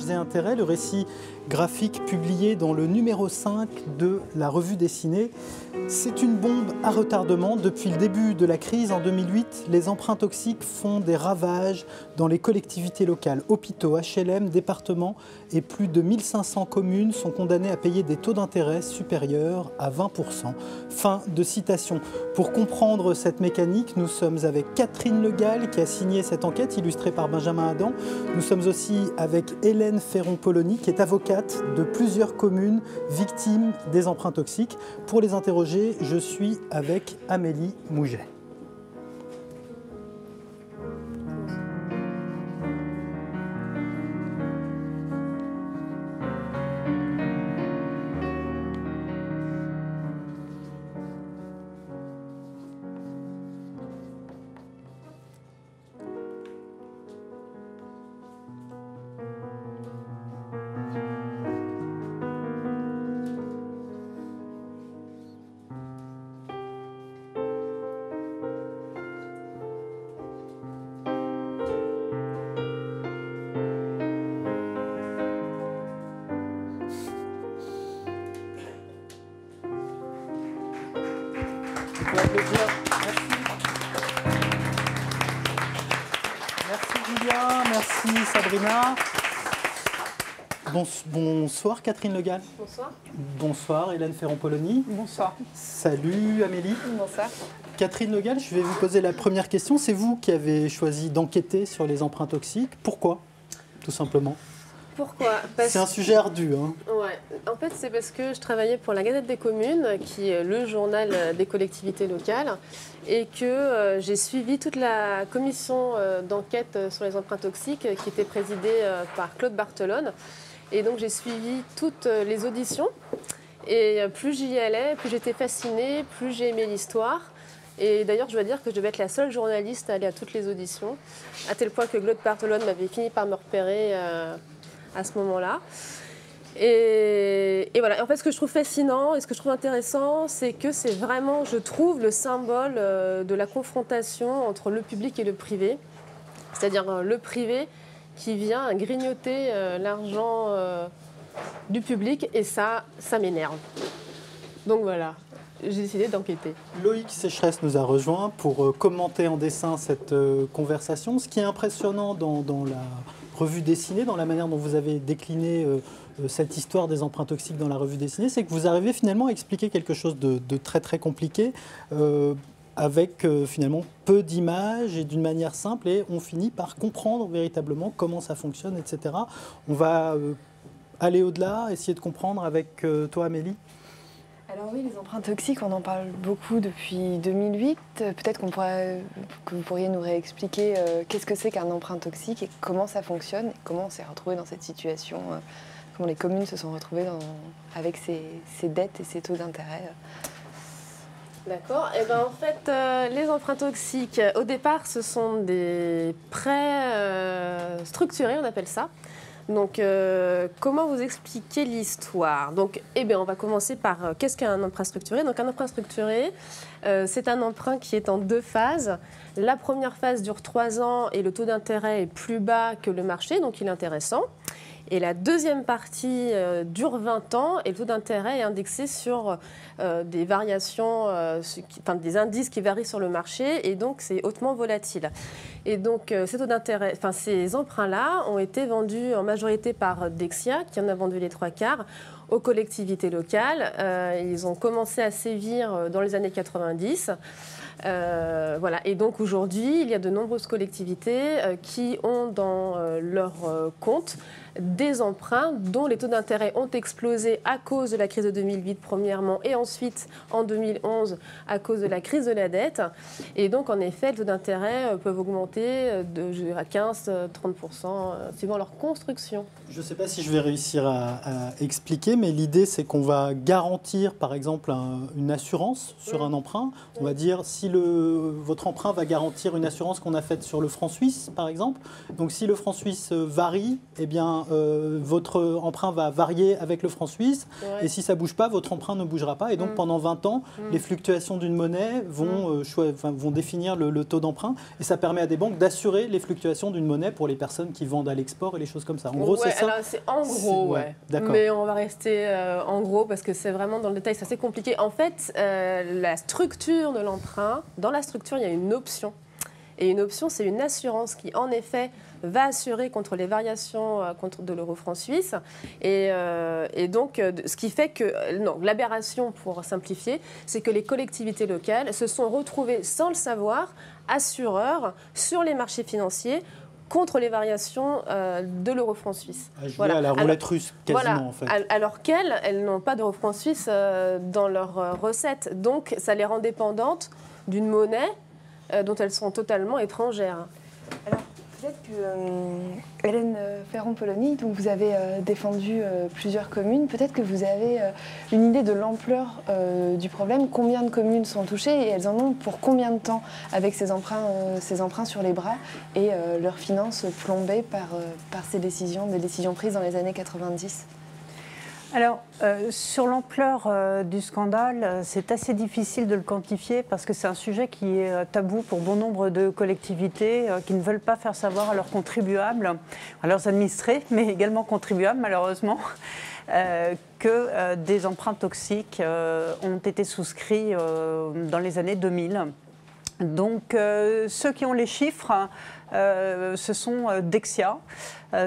et intérêts, le récit graphique publié dans le numéro 5 de la revue dessinée. C'est une bombe à retardement. Depuis le début de la crise en 2008, les emprunts toxiques font des ravages dans les collectivités locales. Hôpitaux, HLM, départements et plus de 1500 communes sont condamnées à payer des taux d'intérêt supérieurs à 20%. Fin de citation. Pour comprendre cette mécanique, nous sommes avec Catherine Le Gall qui a signé cette enquête illustrée par Benjamin Adam. Nous sommes aussi avec Hélène Ferron-Polony qui est avocate de plusieurs communes victimes des emprunts toxiques. Pour les interroger, je suis avec Amélie Mouget. Merci Julien, merci Sabrina. Bonsoir Catherine Le Gall. Bonsoir. Bonsoir Hélène Ferron-Polony. Bonsoir. Salut Amélie. Bonsoir. Catherine Le Gall, je vais vous poser la première question. C'est vous qui avez choisi d'enquêter sur les emprunts toxiques. Pourquoi? Tout simplement. Pourquoi? C'est un sujet ardu. Hein. Ouais. En fait, c'est parce que je travaillais pour la Gazette des communes, qui est le journal des collectivités locales, et que j'ai suivi toute la commission d'enquête sur les emprunts toxiques qui était présidée par Claude Barthelone. Et donc, j'ai suivi toutes les auditions. Et plus j'y allais, plus j'étais fascinée, plus j'ai aimé l'histoire. Et d'ailleurs, je dois dire que je devais être la seule journaliste à aller à toutes les auditions, à tel point que Claude Barthelone m'avait fini par me repérer à ce moment-là. Et voilà. Et en fait, ce que je trouve fascinant et ce que je trouve intéressant, c'est que c'est vraiment, je trouve, le symbole de la confrontation entre le public et le privé. C'est-à-dire le privé qui vient grignoter l'argent du public, et ça m'énerve. Donc voilà, j'ai décidé d'enquêter. Loïc Sécheresse nous a rejoint pour commenter en dessin cette conversation. Ce qui est impressionnant dans la revue dessinée, dans la manière dont vous avez décliné cette histoire des emprunts toxiques dans la revue dessinée, c'est que vous arrivez finalement à expliquer quelque chose de très très compliqué avec finalement peu d'images et d'une manière simple, et on finit par comprendre véritablement comment ça fonctionne, etc. On va aller au-delà, essayer de comprendre avec toi Amélie. Alors oui, les emprunts toxiques, on en parle beaucoup depuis 2008. Peut-être que vous pourriez nous réexpliquer qu'est-ce que c'est qu'un emprunt toxique et comment ça fonctionne, et comment on s'est retrouvé dans cette situation, comment les communes se sont retrouvées avec ces dettes et ces taux d'intérêt. D'accord. Et ben en fait, les emprunts toxiques, au départ, ce sont des prêts structurés, on appelle ça. Donc, comment vous expliquer l'histoire? Donc, on va commencer par qu'est-ce qu'un emprunt structuré? Donc, un emprunt structuré, c'est un emprunt qui est en deux phases. La première phase dure 3 ans et le taux d'intérêt est plus bas que le marché, donc il est intéressant. Et la deuxième partie dure 20 ans et le taux d'intérêt est indexé sur des variations, des indices qui varient sur le marché, et donc c'est hautement volatile. Et donc ces emprunts-là ont été vendus en majorité par Dexia, qui en a vendu les 3/4, aux collectivités locales. Ils ont commencé à sévir dans les années 90. Voilà. Et donc aujourd'hui, il y a de nombreuses collectivités qui ont dans leur compte des emprunts dont les taux d'intérêt ont explosé à cause de la crise de 2008 premièrement, et ensuite en 2011 à cause de la crise de la dette. Et donc en effet, les taux d'intérêt peuvent augmenter à 15-30% suivant leur construction. Je ne sais pas si je vais réussir à expliquer, mais l'idée c'est qu'on va garantir par exemple une assurance sur un emprunt. On va dire si votre emprunt va garantir une assurance qu'on a faite sur le franc suisse par exemple. Donc si le franc suisse varie, eh bien votre emprunt va varier avec le franc suisse, et si ça ne bouge pas, votre emprunt ne bougera pas. Et donc pendant 20 ans, les fluctuations d'une monnaie vont définir le taux d'emprunt, et ça permet à des banques d'assurer les fluctuations d'une monnaie pour les personnes qui vendent à l'export et les choses comme ça. En gros, c'est ça. C'est en gros, mais on va rester en gros parce que c'est vraiment dans le détail, c'est assez compliqué. En fait, la structure de l'emprunt, dans la structure, il y a une option. Et une option, c'est une assurance qui, en effet, va assurer contre les variations de l'euro-franc suisse. Et donc, ce qui fait que, non, l'aberration, pour simplifier, c'est que les collectivités locales se sont retrouvées, sans le savoir, assureurs sur les marchés financiers contre les variations de l'euro-franc suisse. À jouer à la roulette russe, quasiment, en fait. Alors qu'elles n'ont pas d'euro-franc suisse dans leurs recettes. Donc, ça les rend dépendantes d'une monnaie dont elles sont totalement étrangères. Alors, peut-être que Hélène Ferron-Polony, donc vous avez défendu plusieurs communes, peut-être que vous avez une idée de l'ampleur du problème, combien de communes sont touchées et elles en ont pour combien de temps avec ces emprunts sur les bras et leurs finances plombées par des décisions prises dans les années 90. Alors, sur l'ampleur du scandale, c'est assez difficile de le quantifier parce que c'est un sujet qui est tabou pour bon nombre de collectivités qui ne veulent pas faire savoir à leurs contribuables, à leurs administrés, mais également contribuables malheureusement, que des emprunts toxiques ont été souscrits dans les années 2000. Donc, ceux qui ont les chiffres, ce sont Dexia.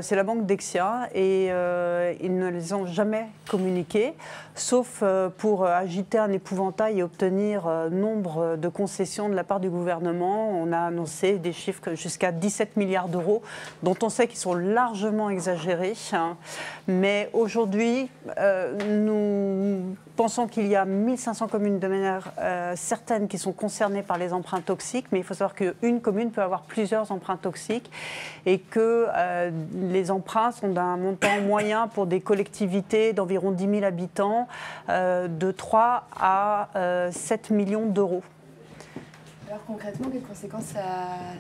C'est la banque Dexia et ils ne les ont jamais communiqués, sauf pour agiter un épouvantail et obtenir nombre de concessions de la part du gouvernement. On a annoncé des chiffres jusqu'à 17 milliards d'euros, dont on sait qu'ils sont largement exagérés. Mais aujourd'hui, nous pensons qu'il y a 1500 communes de manière certaine qui sont concernées par les emprunts toxiques, mais il faut savoir qu'une commune peut avoir plusieurs emprunts toxiques et que les emprunts sont d'un montant moyen pour des collectivités d'environ 10 000 habitants de 3 à 7 millions d'euros. Alors concrètement, quelles conséquences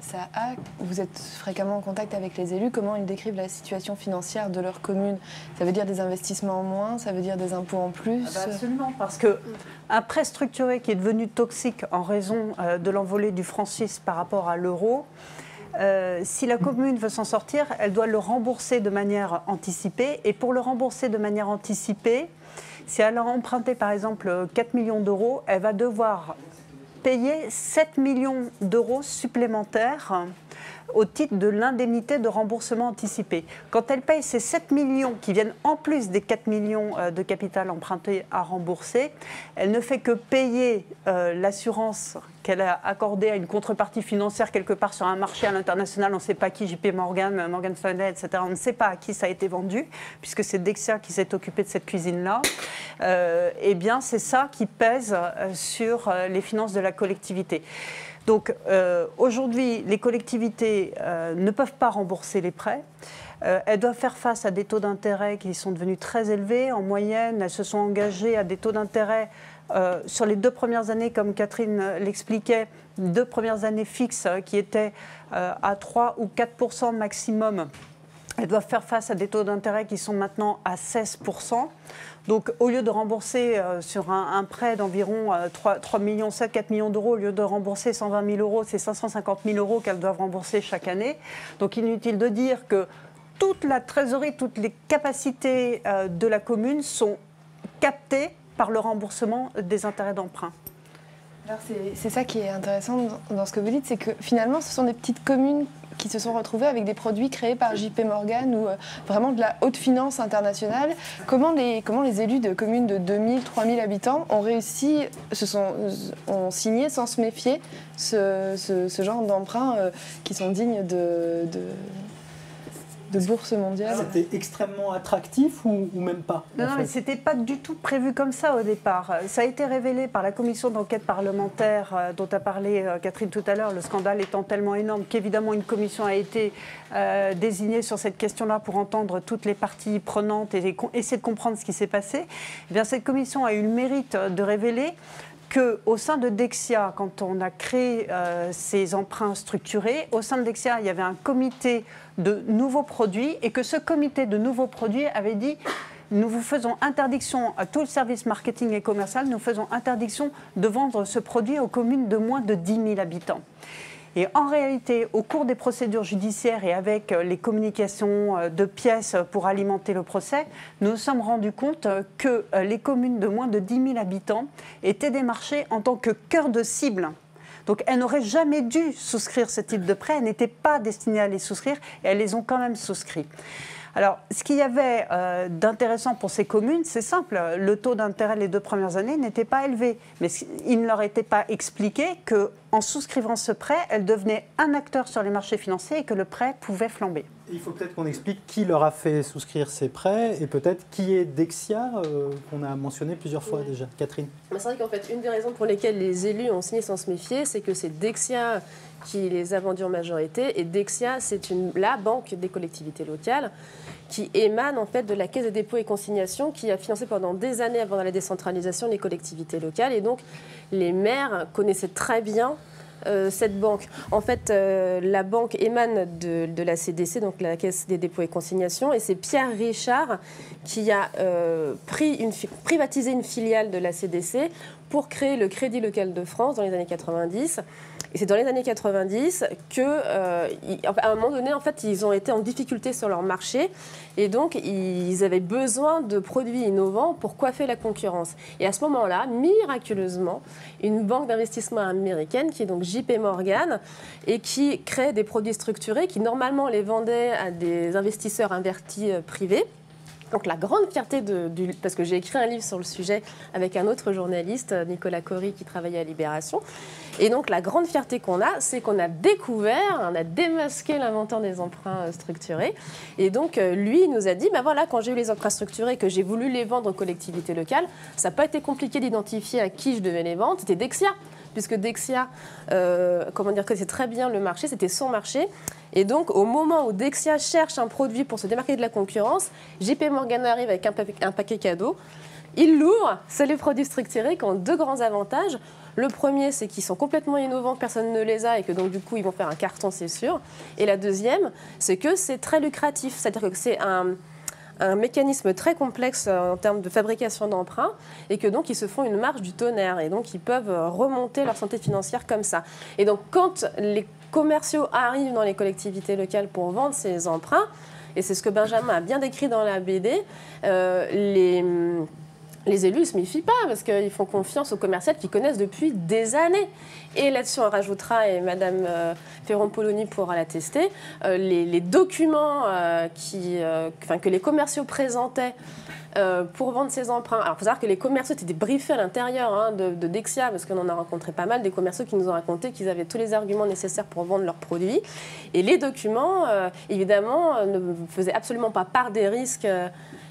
ça a? Vous êtes fréquemment en contact avec les élus. Comment ils décrivent la situation financière de leur commune? Ça veut dire des investissements en moins? Ça veut dire des impôts en plus? Absolument, parce qu'un prêt structuré qui est devenu toxique en raison de l'envolée du franc suisse par rapport à l'euro, si la commune veut s'en sortir, elle doit le rembourser de manière anticipée. Et pour le rembourser de manière anticipée, si elle a emprunté par exemple 4 millions d'euros, elle va devoir payer 7 millions d'euros supplémentaires au titre de l'indemnité de remboursement anticipé. Quand elle paye ces 7 millions qui viennent en plus des 4 millions de capital emprunté à rembourser, elle ne fait que payer l'assurance qu'elle a accordée à une contrepartie financière quelque part sur un marché à l'international, on ne sait pas qui, JP Morgan, Morgan Stanley, etc. On ne sait pas à qui ça a été vendu, puisque c'est Dexia qui s'est occupé de cette cuisine-là. Eh bien, c'est ça qui pèse sur les finances de la collectivité. Donc aujourd'hui, les collectivités ne peuvent pas rembourser les prêts. Elles doivent faire face à des taux d'intérêt qui sont devenus très élevés. En moyenne, elles se sont engagées à des taux d'intérêt sur les 2 premières années, comme Catherine l'expliquait, 2 premières années fixes qui étaient à 3 ou 4% maximum. Elles doivent faire face à des taux d'intérêt qui sont maintenant à 16%. Donc, au lieu de rembourser sur un prêt d'environ 3 millions 7, 4 millions d'euros, au lieu de rembourser 120 000 euros, c'est 550 000 euros qu'elles doivent rembourser chaque année. Donc, inutile de dire que toute la trésorerie, toutes les capacités de la commune sont captées par le remboursement des intérêts d'emprunt. Alors, c'est ça qui est intéressant dans ce que vous dites, c'est que finalement, ce sont des petites communes qui se sont retrouvés avec des produits créés par JP Morgan ou vraiment de la haute finance internationale. Comment les élus de communes de 2000, 3000 habitants ont réussi, ont signé sans se méfier ce genre d'emprunts qui sont dignes de bourse mondiale? C'était extrêmement attractif ou même pas? Non, mais ce n'était pas du tout prévu comme ça au départ. Ça a été révélé par la commission d'enquête parlementaire dont a parlé Catherine tout à l'heure, le scandale étant tellement énorme qu'évidemment une commission a été désignée sur cette question-là pour entendre toutes les parties prenantes et essayer de comprendre ce qui s'est passé. Eh bien, cette commission a eu le mérite de révéler qu'au sein de Dexia, quand on a créé ces emprunts structurés, au sein de Dexia, il y avait un comité de nouveaux produits et que ce comité de nouveaux produits avait dit nous vous faisons interdiction à tout le service marketing et commercial, nous faisons interdiction de vendre ce produit aux communes de moins de 10 000 habitants. Et en réalité, au cours des procédures judiciaires et avec les communications de pièces pour alimenter le procès, nous nous sommes rendus compte que les communes de moins de 10 000 habitants étaient démarchées en tant que cœur de cible. Donc elles n'auraient jamais dû souscrire ce type de prêt, elles n'étaient pas destinées à les souscrire et elles les ont quand même souscrits. Alors, ce qu'il y avait d'intéressant pour ces communes, c'est simple. Le taux d'intérêt les 2 premières années n'était pas élevé. Mais il ne leur était pas expliqué qu'en souscrivant ce prêt, elles devenaient un acteur sur les marchés financiers et que le prêt pouvait flamber. Il faut peut-être qu'on explique qui leur a fait souscrire ces prêts et peut-être qui est Dexia, qu'on a mentionné plusieurs fois déjà. Catherine. C'est vrai qu'en fait, une des raisons pour lesquelles les élus ont signé sans se méfier, c'est que c'est Dexia qui les a vendus en majorité. Et Dexia, c'est la banque des collectivités locales qui émane en fait de la Caisse des dépôts et consignations qui a financé pendant des années avant la décentralisation les collectivités locales. Et donc, les maires connaissaient très bien cette banque. En fait, la banque émane de la CDC, donc la Caisse des dépôts et consignations, et c'est Pierre Richard qui a privatisé une filiale de la CDC pour créer le Crédit local de France dans les années 90. Et c'est dans les années 90 qu'à un moment donné, en fait, ils ont été en difficulté sur leur marché et donc ils avaient besoin de produits innovants pour coiffer la concurrence. Et à ce moment-là, miraculeusement, une banque d'investissement américaine qui est donc JP Morgan et qui crée des produits structurés qui normalement les vendait à des investisseurs avertis privés. Donc la grande fierté parce que j'ai écrit un livre sur le sujet avec un autre journaliste, Nicolas Cory, qui travaillait à Libération. Et donc la grande fierté qu'on a, c'est qu'on a découvert, on a démasqué l'inventeur des emprunts structurés. Et donc lui, il nous a dit, ben voilà, quand j'ai eu les emprunts structurés, que j'ai voulu les vendre aux collectivités locales, ça n'a pas été compliqué d'identifier à qui je devais les vendre, c'était Dexia. Puisque Dexia, connaissait très bien le marché, c'était son marché. Et donc, au moment où Dexia cherche un produit pour se démarquer de la concurrence, JP Morgan arrive avec un paquet cadeau. Il l'ouvre, c'est les produits structurés qui ont 2 grands avantages. Le premier, c'est qu'ils sont complètement innovants, personne ne les a et que donc du coup, ils vont faire un carton, c'est sûr. Et la deuxième, c'est que c'est très lucratif. C'est-à-dire que c'est un mécanisme très complexe en termes de fabrication d'emprunts et que donc ils se font une marge du tonnerre et donc ils peuvent remonter leur santé financière comme ça. Et donc quand les commerciaux arrivent dans les collectivités locales pour vendre ces emprunts, et c'est ce que Benjamin a bien décrit dans la BD, les élus ne se méfient pas parce qu'ils font confiance aux commerciaux qu'ils connaissent depuis des années. Et là-dessus, on rajoutera, et Madame Ferron-Polony pourra l'attester, les documents que les commerciaux présentaient pour vendre ces emprunts. Alors, il faut savoir que les commerciaux étaient briefés à l'intérieur de Dexia, parce qu'on en a rencontré pas mal, des commerciaux qui nous ont raconté qu'ils avaient tous les arguments nécessaires pour vendre leurs produits. Et les documents, évidemment, ne faisaient absolument pas part des risques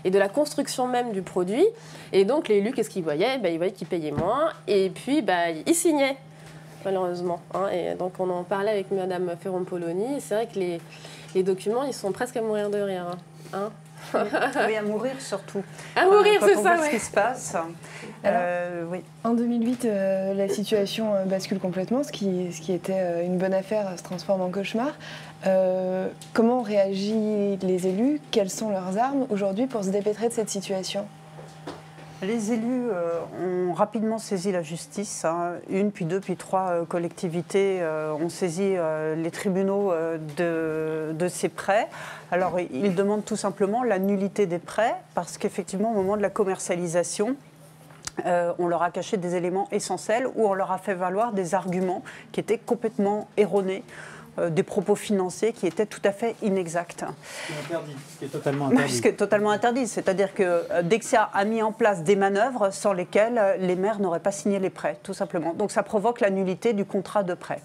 et de la construction même du produit. Et donc, l'élu, qu'est-ce qu'il voyait ? Il voyait qu'il payait moins. Et puis, il signait, malheureusement. Et donc, on en parlait avec Mme Ferron-Polony. C'est vrai que les documents, ils sont presque à mourir de rire. Oui, à mourir surtout. À mourir, quand c'est on ça, voit ce qui se passe. Oui. En 2008, la situation bascule complètement. Ce qui était une bonne affaire se transforme en cauchemar. Comment réagissent les élus ? Quelles sont leurs armes aujourd'hui pour se dépêtrer de cette situation ? Les élus ont rapidement saisi la justice. Une, puis 2, puis 3 collectivités ont saisi les tribunaux de ces prêts. Alors, ils demandent tout simplement la nullité des prêts parce qu'effectivement, au moment de la commercialisation, on leur a caché des éléments essentiels ou on leur a fait valoir des arguments qui étaient complètement erronés. Des propos financiers qui étaient tout à fait inexacts. Ce qui est totalement interdit. Ce qui est totalement interdit. C'est-à-dire que Dexia a mis en place des manœuvres sans lesquelles les maires n'auraient pas signé les prêts, tout simplement. Donc ça provoque la nullité du contrat de prêt.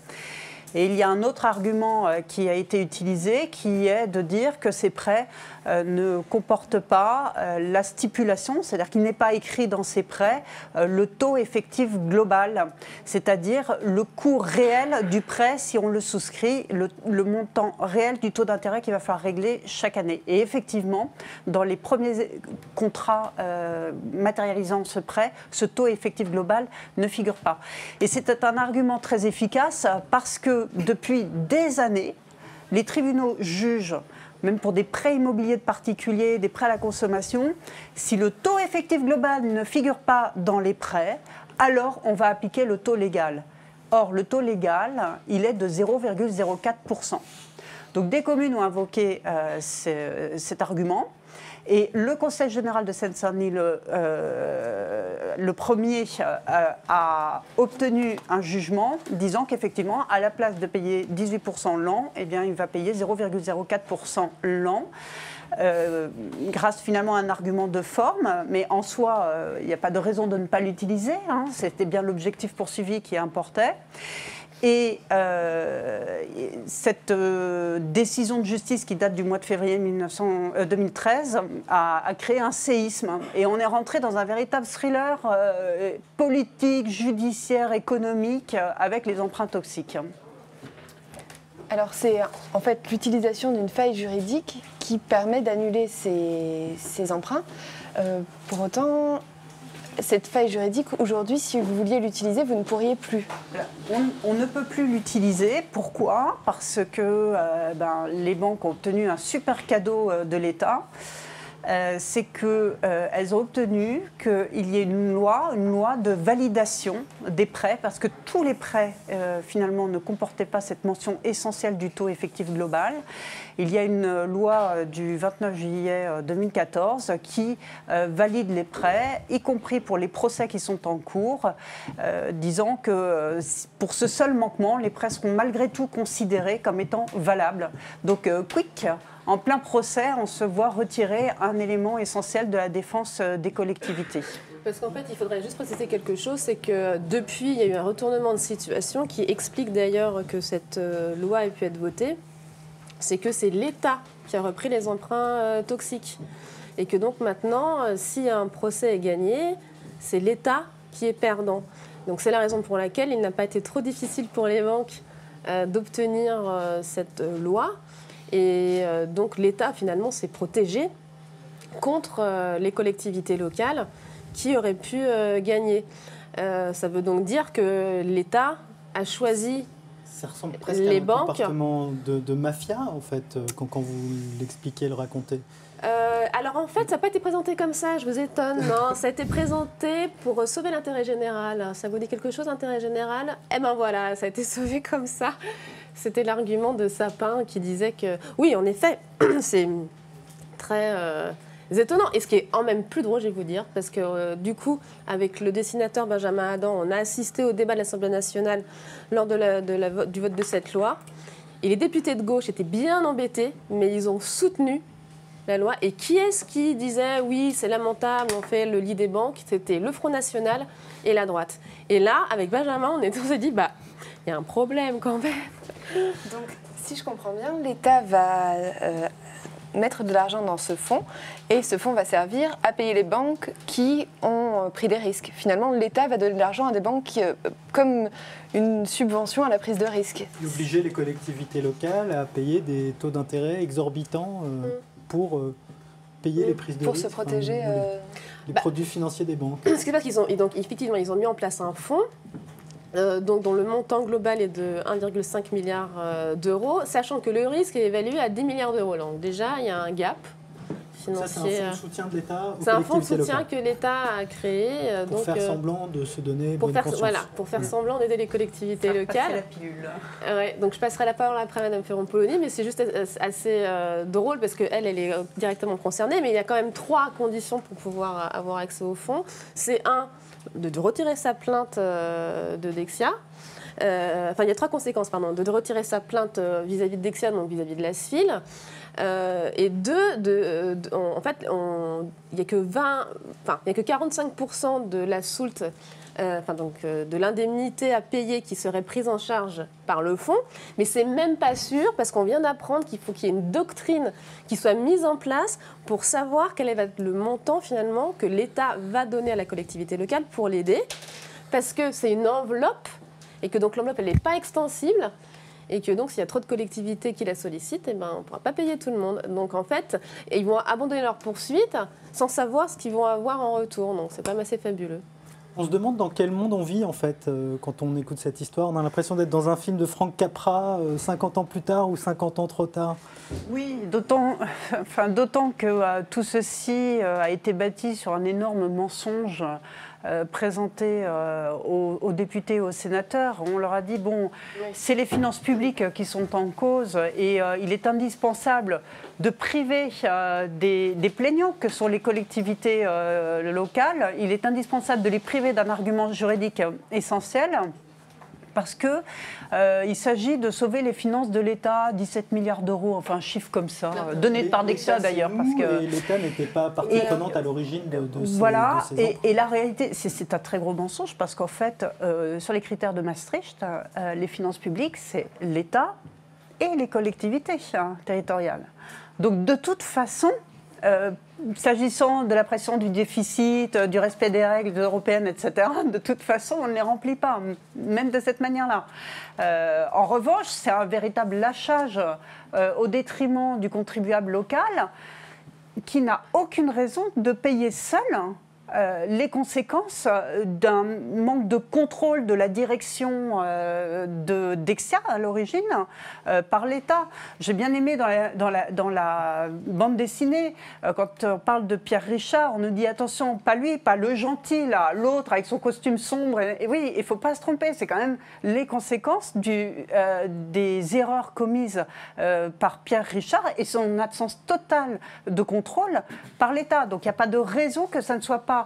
Et il y a un autre argument qui a été utilisé, qui est de dire que ces prêts ne comporte pas la stipulation, c'est-à-dire qu'il n'est pas écrit dans ces prêts le taux effectif global, c'est-à-dire le coût réel du prêt si on le souscrit, le montant réel du taux d'intérêt qu'il va falloir régler chaque année. Et effectivement, dans les premiers contrats matérialisant ce prêt, ce taux effectif global ne figure pas. Et c'est un argument très efficace parce que depuis des années, les tribunaux jugent, même pour des prêts immobiliers de particuliers, des prêts à la consommation, si le taux effectif global ne figure pas dans les prêts, alors on va appliquer le taux légal. Or, le taux légal, il est de 0,04%. Donc des communes ont invoqué cet argument. Et le Conseil général de Seine-Saint-Denis, le premier, a obtenu un jugement disant qu'effectivement, à la place de payer 18% l'an, eh bien, il va payer 0,04% l'an. Grâce finalement à un argument de forme, mais en soi, il n'y a pas de raison de ne pas l'utiliser. Hein. C'était bien l'objectif poursuivi qui importait. Et cette décision de justice qui date du mois de février 2013 a créé un séisme. Et on est rentré dans un véritable thriller politique, judiciaire, économique avec les emprunts toxiques. Alors c'est en fait l'utilisation d'une faille juridique qui permet d'annuler ces emprunts. Pour autant, cette faille juridique, aujourd'hui, si vous vouliez l'utiliser, vous ne pourriez plus. On ne peut plus l'utiliser. Pourquoi ? Parce que les banques ont obtenu un super cadeau de l'État. C'est qu'elles ont obtenu qu'il y ait une loi de validation des prêts, parce que tous les prêts, finalement, ne comportaient pas cette mention essentielle du taux effectif global. Il y a une loi du 29 juillet 2014 qui valide les prêts, y compris pour les procès qui sont en cours, disant que pour ce seul manquement, les prêts seront malgré tout considérés comme étant valables. Donc, quick, en plein procès, on se voit retirer un élément essentiel de la défense des collectivités. Parce qu'en fait, il faudrait juste préciser quelque chose, c'est que depuis, il y a eu un retournement de situation qui explique d'ailleurs que cette loi ait pu être votée. C'est que c'est l'État qui a repris les emprunts toxiques. Et que donc maintenant, si un procès est gagné, c'est l'État qui est perdant. Donc c'est la raison pour laquelle il n'a pas été trop difficile pour les banques d'obtenir cette loi. Et donc l'État, finalement, s'est protégé contre les collectivités locales qui auraient pu gagner. Ça veut donc dire que l'État a choisi ça ressemble presque les à un banques. comportement de mafia, en fait, quand vous l'expliquez, le racontez. Alors en fait, ça n'a pas été présenté comme ça, je vous étonne. Non, ça a été présenté pour sauver l'intérêt général. Ça vous dit quelque chose, l'intérêt général ? Eh ben voilà, ça a été sauvé comme ça. C'était l'argument de Sapin qui disait que, oui, en effet, c'est très étonnant. Et ce qui est en même plus drôle, je vais vous dire, parce que du coup, avec le dessinateur Benjamin Adam, on a assisté au débat de l'Assemblée nationale lors du vote de cette loi. Et les députés de gauche étaient bien embêtés, mais ils ont soutenu la loi. Et qui est-ce qui disait oui, c'est lamentable, on fait le lit des banques? C'était le Front National et la droite. Et là, avec Benjamin, on s'est dit, bah, il y a un problème quand même. Donc, si je comprends bien, l'État va mettre de l'argent dans ce fonds et ce fonds va servir à payer les banques qui ont pris des risques. Finalement, l'État va donner de l'argent à des banques comme une subvention à la prise de risque. Et obliger les collectivités locales à payer des taux d'intérêt exorbitants pour payer les prises de risque. Pour se protéger. Les produits financiers des banques. Ce qui est parce qu'ils ont, donc, effectivement, ils ont mis en place un fonds donc, dont le montant global est de 1,5 milliard d'euros, sachant que le risque est évalué à 10 milliards d'euros. Donc déjà, il y a un gap financier. Ça, c'est un fonds de soutien de l'État aux C'est un fonds de soutien locales. que l'État a créé. Pour faire semblant de se donner bonne conscience. Voilà, pour faire semblant d'aider les collectivités locales. La pilule. Ouais, donc je passerai la parole après à Mme Ferron-Polony, mais c'est juste assez drôle parce qu'elle est directement concernée. Mais il y a quand même 3 conditions pour pouvoir avoir accès au fonds. C'est de retirer sa plainte de Dexia. Enfin, il y a 3 conséquences, pardon. De retirer sa plainte vis-à-vis de Dexia, donc vis-à-vis de la SFIL. Et en fait, il n'y a que 45% de la soulte, de l'indemnité à payer qui serait prise en charge par le fonds, mais c'est même pas sûr parce qu'on vient d'apprendre qu'il faut qu'il y ait une doctrine qui soit mise en place pour savoir quel est le montant finalement que l'État va donner à la collectivité locale pour l'aider, parce que c'est une enveloppe et que donc l'enveloppe elle n'est pas extensible. Et que donc, s'il y a trop de collectivités qui la sollicitent, on ne pourra pas payer tout le monde. Donc, en fait, ils vont abandonner leur poursuite sans savoir ce qu'ils vont avoir en retour. Donc, c'est quand même assez fabuleux. On se demande dans quel monde on vit, en fait, quand on écoute cette histoire. On a l'impression d'être dans un film de Frank Capra, 50 ans plus tard ou 50 ans trop tard. Oui, d'autant que tout ceci a été bâti sur un énorme mensonge présenté aux députés et aux sénateurs. On leur a dit, bon, c'est les finances publiques qui sont en cause et il est indispensable de priver des plaignants que sont les collectivités locales. Il est indispensable de les priver d'un argument juridique essentiel. Parce qu'il s'agit de sauver les finances de l'État, 17 milliards d'euros, enfin un chiffre comme ça, donné par Dexia d'ailleurs. L'État n'était pas partie prenante à l'origine de ces voilà, emprunts. Et la réalité, c'est un très gros mensonge parce qu'en fait, sur les critères de Maastricht, les finances publiques, c'est l'État et les collectivités territoriales. Donc de toute façon, s'agissant de la pression du déficit, du respect des règles européennes, etc., de toute façon, on ne les remplit pas, même de cette manière-là. En revanche, c'est un véritable lâchage au détriment du contribuable local qui n'a aucune raison de payer seul les conséquences d'un manque de contrôle de la direction de Dexia à l'origine par l'État. J'ai bien aimé dans la bande dessinée, quand on parle de Pierre Richard, on nous dit attention, pas lui, pas le gentil, là, l'autre avec son costume sombre. Et oui, il ne faut pas se tromper, c'est quand même les conséquences des erreurs commises par Pierre Richard et son absence totale de contrôle par l'État. Donc il n'y a pas de raison que ça ne soit pas,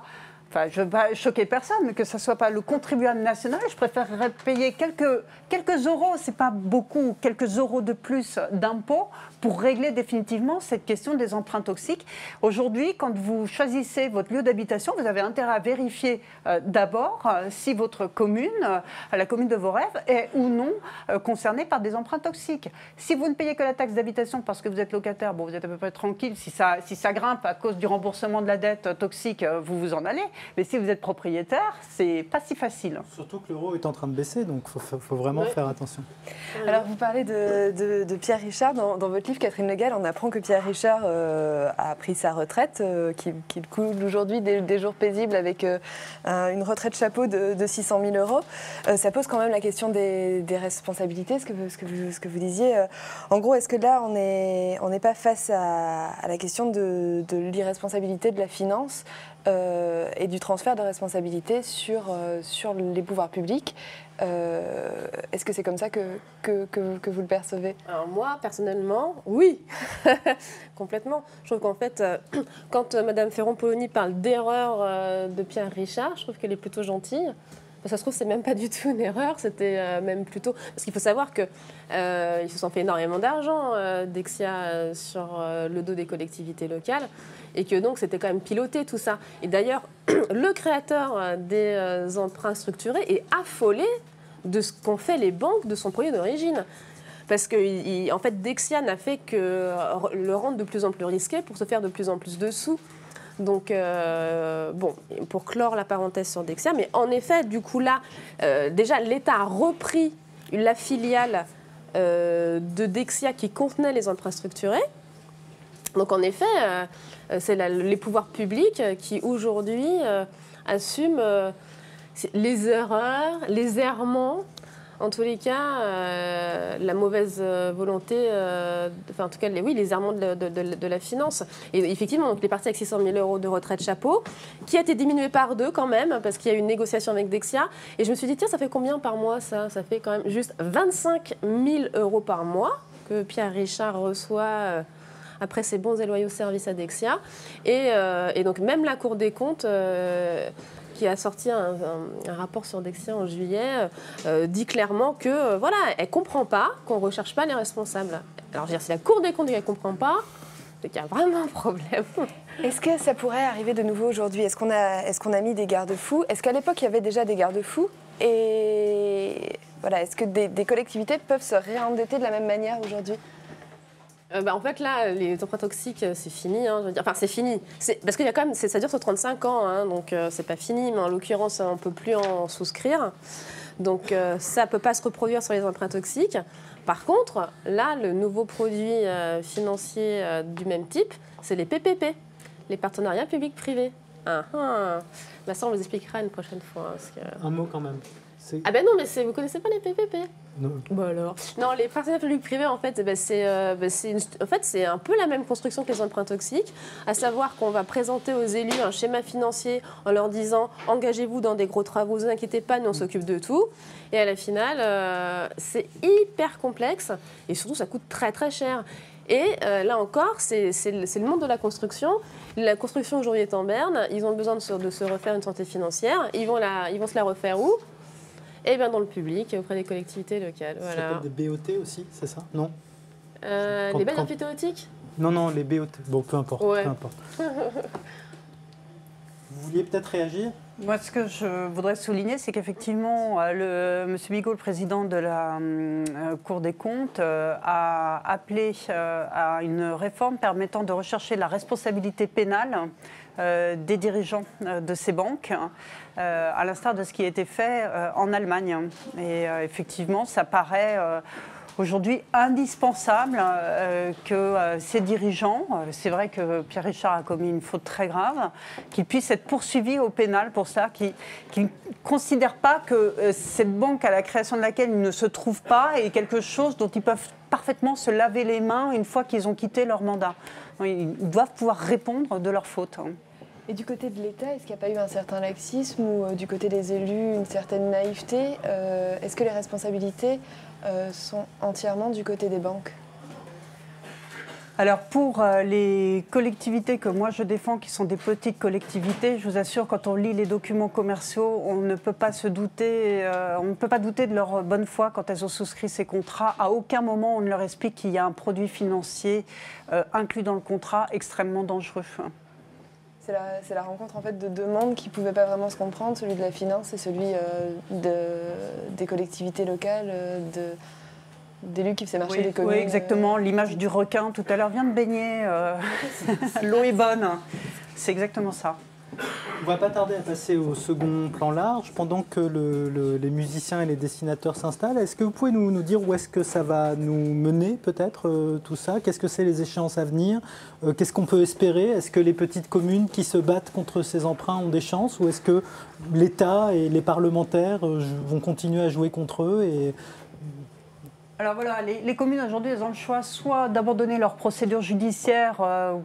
enfin je ne veux pas choquer personne, mais que ça ne soit pas le contribuable national. Je préférerais payer quelques euros, c'est pas beaucoup, quelques euros de plus d'impôts pour régler définitivement cette question des emprunts toxiques. Aujourd'hui, quand vous choisissez votre lieu d'habitation, vous avez intérêt à vérifier d'abord si votre commune, la commune de vos rêves, est ou non concernée par des emprunts toxiques. Si vous ne payez que la taxe d'habitation parce que vous êtes locataire, bon, vous êtes à peu près tranquille. Si ça grimpe à cause du remboursement de la dette toxique, vous vous en allez. Mais si vous êtes propriétaire, c'est pas si facile. Surtout que l'euro est en train de baisser, donc il faut vraiment faire attention. Alors, vous parlez de Pierre Richard. Dans votre livre, Catherine Le Gall, on apprend que Pierre Richard a pris sa retraite, qu'il coule aujourd'hui des jours paisibles avec une retraite chapeau de 600 000 euros. Ça pose quand même la question des responsabilités, ce que vous disiez. En gros, est-ce que là, on n'est pas face à la question de l'irresponsabilité de la finance et du transfert de responsabilité sur les pouvoirs publics? Est-ce que c'est comme ça que vous le percevez? Alors moi, personnellement, oui, complètement. Je trouve qu'en fait, quand Mme Ferron-Polony parle d'erreur de Pierre Richard, je trouve qu'elle est plutôt gentille. Ça se trouve, c'est même pas du tout une erreur, c'était même plutôt... Parce qu'il faut savoir qu'ils se sont fait énormément d'argent, Dexia, sur le dos des collectivités locales, et que donc c'était quand même piloté tout ça. Et d'ailleurs, le créateur des emprunts structurés est affolé de ce qu'ont fait les banques de son projet d'origine. Parce que, en fait, Dexia n'a fait que le rendre de plus en plus risqué pour se faire de plus en plus de sous. Donc, bon, pour clore la parenthèse sur Dexia, mais en effet, du coup, là, déjà, l'État a repris la filiale de Dexia qui contenait les emprunts structurés. Donc, en effet, c'est les pouvoirs publics qui, aujourd'hui, assument les erreurs, les errements, en tous les cas, la mauvaise volonté, enfin en tout cas, les errements de la finance. Et effectivement, donc, il est parti avec 600 000 euros de retraite chapeau, qui a été diminué par 2 quand même, parce qu'il y a eu une négociation avec Dexia. Et je me suis dit, tiens, ça fait combien par mois ça? Ça fait quand même juste 25 000 euros par mois que Pierre Richard reçoit après ses bons et loyaux services à Dexia. Et donc même la Cour des comptes... qui a sorti un rapport sur Dexia en juillet, dit clairement que voilà, elle ne comprend pas qu'on ne recherche pas les responsables. Alors, je veux dire, si la Cour des comptes ne comprend pas, c'est qu'il y a vraiment un problème. Est-ce que ça pourrait arriver de nouveau aujourd'hui? Est-ce qu'on a mis des garde-fous? Est-ce qu'à l'époque, il y avait déjà des garde-fous? Et voilà, est-ce que des collectivités peuvent se réendetter de la même manière aujourd'hui? En fait, là, les emprunts toxiques, c'est fini. Hein, je veux dire. Enfin, c'est fini. Parce qu'il y a quand même, ça dure sur 35 ans, hein, donc c'est pas fini. Mais en l'occurrence, on ne peut plus en souscrire. Donc, ça ne peut pas se reproduire sur les emprunts toxiques. Par contre, là, le nouveau produit financier du même type, c'est les PPP, les partenariats publics-privés. Ça, on vous expliquera une prochaine fois. Hein, parce que... Un mot quand même. Ah ben non, mais vous ne connaissez pas les PPP? Non. Bah alors. Non, les partenariats publics-privés, en fait, c'est un peu la même construction que les emprunts toxiques, à savoir qu'on va présenter aux élus un schéma financier en leur disant « engagez-vous dans des gros travaux, ne vous inquiétez pas, nous on s'occupe de tout ». Et à la finale, c'est hyper complexe et surtout ça coûte très très cher. Et là encore, c'est le monde de la construction. La construction aujourd'hui est en berne, ils ont besoin de se refaire une santé financière. Ils vont se la refaire où? Eh bien, dans le public et auprès des collectivités locales. Ça s'appelle des BOT aussi, c'est ça? Non les bails emphytéotiques? Non, les BOT. Bon, peu importe. Ouais. Peu importe. Vous vouliez peut-être réagir? Moi, ce que je voudrais souligner, c'est qu'effectivement, M. Bigot, le président de la Cour des comptes, a appelé à une réforme permettant de rechercher la responsabilité pénale des dirigeants de ces banques, à l'instar de ce qui a été fait en Allemagne. Et effectivement, ça paraît aujourd'hui indispensable que ces dirigeants, c'est vrai que Pierre Richard a commis une faute très grave, qu'ils puissent être poursuivis au pénal pour ça, qu'ils ne considèrent pas que cette banque à la création de laquelle ils ne se trouvent pas est quelque chose dont ils peuvent parfaitement se laver les mains une fois qu'ils ont quitté leur mandat. Ils doivent pouvoir répondre de leurs fautes. Et du côté de l'État, est-ce qu'il n'y a pas eu un certain laxisme ou du côté des élus, une certaine naïveté? Est-ce que les responsabilités sont entièrement du côté des banques? Alors pour les collectivités que moi je défends, qui sont des petites collectivités, je vous assure, quand on lit les documents commerciaux, on ne peut pas se douter, on ne peut pas douter de leur bonne foi quand elles ont souscrit ces contrats. À aucun moment on ne leur explique qu'il y a un produit financier inclus dans le contrat extrêmement dangereux. C'est la rencontre en fait de deux mondes qui ne pouvaient pas vraiment se comprendre, celui de la finance et celui des collectivités locales, d'élus qui faisaient marcher des communes. Oui, exactement. L'image du requin tout à l'heure vient de baigner. L'eau est bonne. C'est exactement ça. On ne va pas tarder à passer au second plan large. Pendant que les musiciens et les dessinateurs s'installent, est-ce que vous pouvez nous dire où est-ce que ça va nous mener peut-être tout ça? Qu'est-ce que c'est les échéances à venir? Qu'est-ce qu'on peut espérer? Est-ce que les petites communes qui se battent contre ces emprunts ont des chances? Ou est-ce que l'État et les parlementaires vont continuer à jouer contre eux Alors voilà, les communes aujourd'hui, elles ont le choix soit d'abandonner leur procédure judiciaire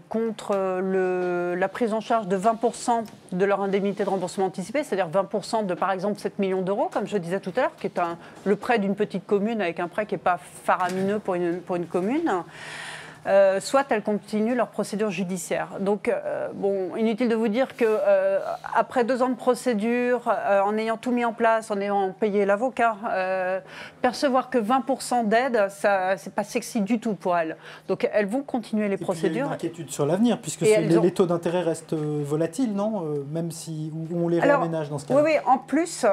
contre la prise en charge de 20% de leur indemnité de remboursement anticipé, c'est-à-dire 20% de par exemple 7 millions d'euros, comme je disais tout à l'heure, qui est le prêt d'une petite commune avec un prêt qui n'est pas faramineux pour une commune. Soit elles continuent leur procédure judiciaire. Donc, inutile de vous dire que après 2 ans de procédure, en ayant tout mis en place, en ayant payé l'avocat, percevoir que 20% d'aide, c'est pas sexy du tout pour elles. Donc, elles vont continuer les procédures. Il y a une inquiétude sur l'avenir, puisque les taux d'intérêt restent volatiles, non? Même si on les réaménage dans ce cas-là. Oui, en plus,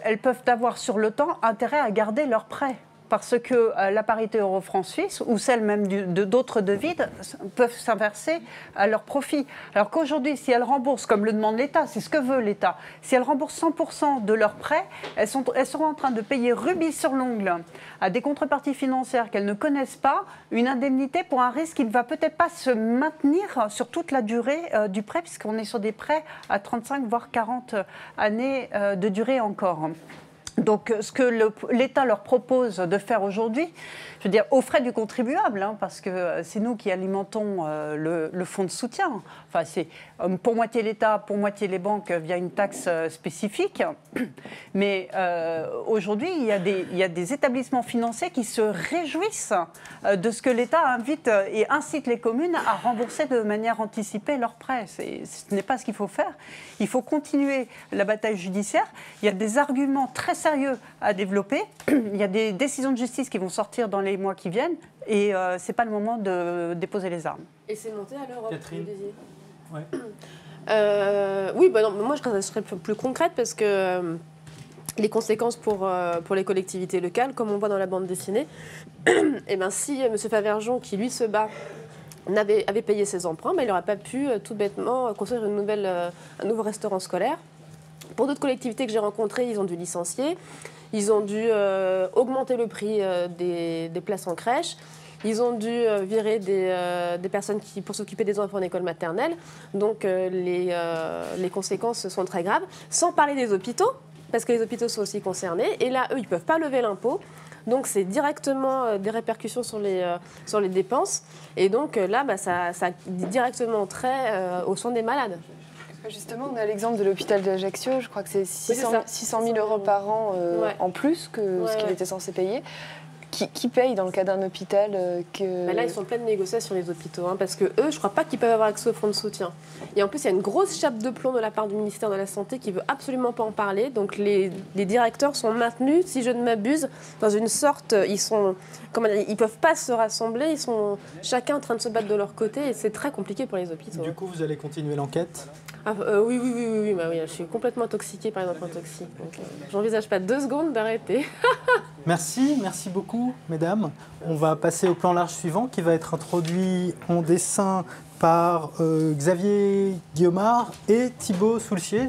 elles peuvent avoir sur le temps intérêt à garder leurs prêts. Parce que la parité euro-franc suisse ou celle même d'autres devises peuvent s'inverser à leur profit. Alors qu'aujourd'hui, si elles remboursent, comme le demande l'État, c'est ce que veut l'État, si elles remboursent 100% de leurs prêts, elles seront en train de payer rubis sur l'ongle à des contreparties financières qu'elles ne connaissent pas, une indemnité pour un risque qui ne va peut-être pas se maintenir sur toute la durée du prêt, puisqu'on est sur des prêts à 35 voire 40 années de durée encore. Donc, ce que l'État leur propose de faire aujourd'hui, je veux dire, aux frais du contribuable, hein, parce que c'est nous qui alimentons le fonds de soutien. Enfin, c'est pour moitié l'État, pour moitié les banques via une taxe spécifique. Mais aujourd'hui, il y a des établissements financiers qui se réjouissent de ce que l'État invite et incite les communes à rembourser de manière anticipée leurs prêts. Ce n'est pas ce qu'il faut faire. Il faut continuer la bataille judiciaire. Il y a des arguments très sérieux à développer. Il y a des décisions de justice qui vont sortir dans les mois qui viennent et ce n'est pas le moment de déposer les armes. Et c'est monté à l'Europe, Catherine. Ouais. Oui, bah non, moi je serais plus concrète parce que les conséquences pour les collectivités locales, comme on voit dans la bande dessinée, et ben si M. Favergeon, qui lui se bat, avait payé ses emprunts, il n'aurait pas pu tout bêtement construire un nouveau restaurant scolaire. Pour d'autres collectivités que j'ai rencontrées, ils ont dû licencier, ils ont dû augmenter le prix des places en crèche. Ils ont dû virer des personnes pour s'occuper des enfants en école maternelle. Donc les conséquences sont très graves. Sans parler des hôpitaux, parce que les hôpitaux sont aussi concernés. Et là, eux, ils ne peuvent pas lever l'impôt. Donc c'est directement des répercussions sur les dépenses. Et donc là, ça directement trait aux soins des malades. Justement, on a l'exemple de l'hôpital d'Ajaccio. Je crois que c'est 600 000 euros par an en plus que ce qu'il était censé payer. Qui paye dans le cas d'un hôpital Là, ils sont en pleine négociation, les hôpitaux, hein, parce que eux, je ne crois pas qu'ils peuvent avoir accès au fonds de soutien. Et en plus, il y a une grosse chape de plomb de la part du ministère de la Santé qui ne veut absolument pas en parler. Donc les directeurs sont maintenus, si je ne m'abuse, dans une sorte... Ils ne peuvent pas se rassembler, ils sont chacun en train de se battre de leur côté et c'est très compliqué pour les hôpitaux. Du coup, vous allez continuer l'enquête ? Oui, je suis complètement intoxiquée par les emprunts toxiques. Donc, j'envisage pas 2 secondes d'arrêter. Merci beaucoup, mesdames. On va passer au plan large suivant qui va être introduit en dessin par Xavier Guillaumard et Thibaut Soulcier.